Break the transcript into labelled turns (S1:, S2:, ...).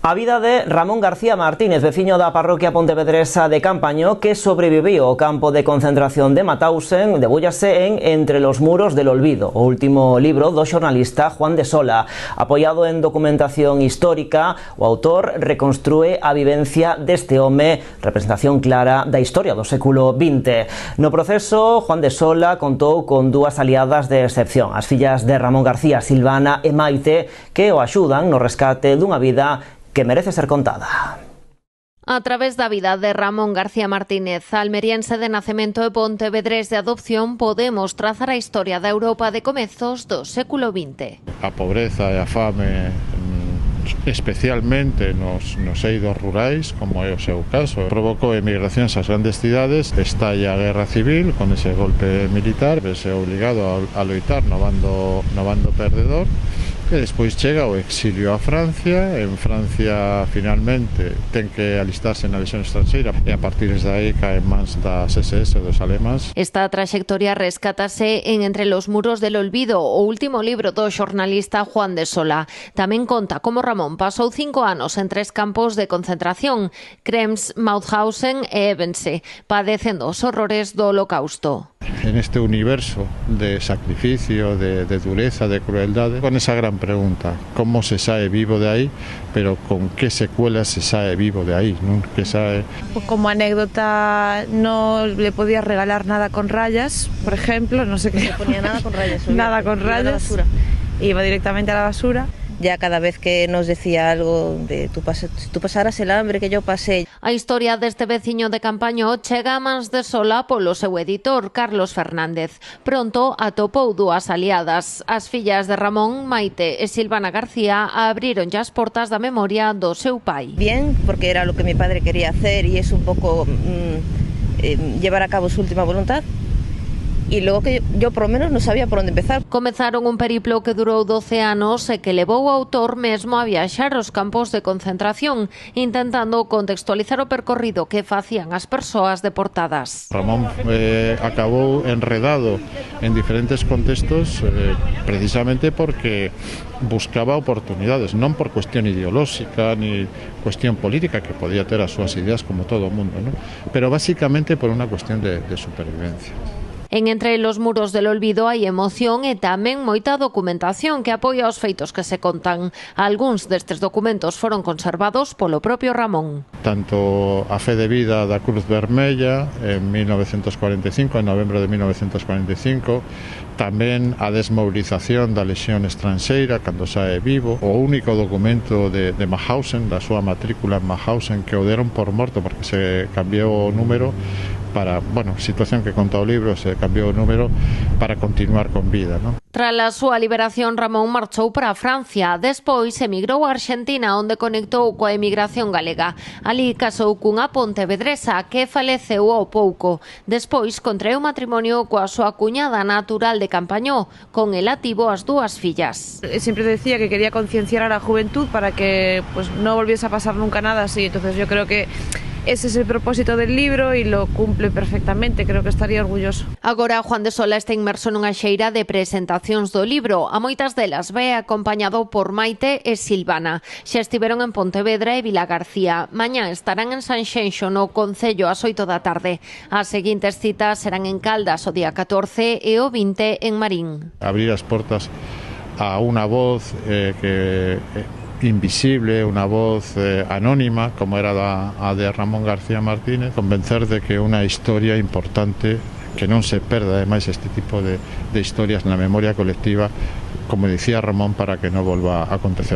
S1: A vida de Ramón García Martínez, veciño da parroquia pontevedresa de Campaño, que sobreviviu ao campo de concentración de Mauthausen, debúllase en Entre los muros del olvido, o último libro do xornalista Juan de Sola. Apoiado en documentación histórica, o autor reconstrúe a vivencia deste home, representación clara da historia do século XX. No proceso, Juan de Sola contou con dúas aliadas de excepción, as fillas de Ramón García, Silvana e Maite, que o axudan no rescate dunha vida que merece ser contada.
S2: A través da vida de Ramón García Martínez, almeriense de nacemento e pontevedrés de adopción, podemos trazar a historia da Europa de comezos do século XX.
S3: A pobreza e a fame, especialmente nos eidos rurais, como é o seu caso, provocou emigracións ás grandes cidades, estalla a guerra civil, con ese golpe militar, vese obligado a loitar no bando perdedor, e despois chega o exilio a Francia. En Francia finalmente ten que alistarse na lexión estranxeira e a partir de aí cae en mans das SS dos alemáns.
S2: Esta trayectoria rescátase en Entre los muros del olvido, o último libro do xornalista Juan de Sola. Tamén conta como Ramón pasou 5 anos en 3 campos de concentración, Krems, Mauthausen e Ebense, padecendo os horrores do Holocausto.
S3: En este universo de sacrificio, de dureza, de crueldade, con esa gran pregunta, como se sae vivo de aí, pero con que secuelas se sae vivo de aí, non? Que sae...
S4: Como anécdota, no le podías regalar nada con rayas, por ejemplo, no sé qué.
S5: No ponía nada con rayas.
S4: Nada con rayas. Iba directamente a la basura.
S5: Ya cada vez que nos decía algo de tú pasaras el hambre que yo pasé.
S2: A historia deste veciño de Campaño chega a mans de Sola polo seu editor, Carlos Fernández. Pronto atopou dúas aliadas. As fillas de Ramón, Maite e Silvana García, abriron as portas da memoria do seu pai.
S5: Bien, porque era lo que mi padre quería hacer y es un poco llevar a cabo su última voluntad. E logo que yo por lo menos non sabía por onde empezar.
S2: Comezaron un periplo que durou 12 anos e que levou o autor mesmo a viaxar aos campos de concentración, intentando contextualizar o percorrido que facían as persoas deportadas.
S3: Ramón acabou enredado en diferentes contextos precisamente porque buscaba oportunidades, non por cuestión ideolóxica ni cuestión política, que podía ter as súas ideas como todo o mundo, ¿no? Pero básicamente por unha cuestión de supervivencia.
S2: En Entre los muros del olvido hai emoción e tamén moita documentación que apoia os feitos que se contan. Algúns destes documentos foron conservados polo propio Ramón.
S3: Tanto a fe de vida da Cruz Vermella en 1945, en novembro de 1945, tamén a desmovilización da lexión estranxeira cando sae vivo, o único documento de Mauthausen, da súa matrícula en Mauthausen, que o deron por morto porque se cambiou o número para, situación que conta o libro, se cambiou o número para continuar con vida, ¿no?
S2: Tras a súa liberación, Ramón marchou para Francia. Despois emigrou a Argentina, onde conectou coa emigración galega. Ali casou cunha pontevedresa que faleceu ao pouco. Despois contraeu matrimonio coa súa cuñada natural de Campañó. Con ela tivo as dúas fillas.
S4: Siempre decía que quería concienciar a la juventud para que no volviese a pasar nunca nada así. Entonces yo creo que ese es el propósito del libro y lo cumple perfectamente, creo que estaría orgulloso.
S2: Agora Juan de Sola está inmerso nunha xeira de presentacións do libro. A moitas delas vai acompañado por Maite e Silvana. Xa estiveron en Pontevedra e Vilagarcía. Mañá estarán en Sanxenxo, no Concello, ás 8 da tarde. As seguintes citas serán en Caldas o día 14 e o 20 en Marín.
S3: Abrir as portas a unha voz invisible, una voz anónima, como era a de Ramón García Martínez, convencer de que unha historia importante, que non se perda ademais este tipo de historias na memoria colectiva, como dicía Ramón, para que non volva a acontecer.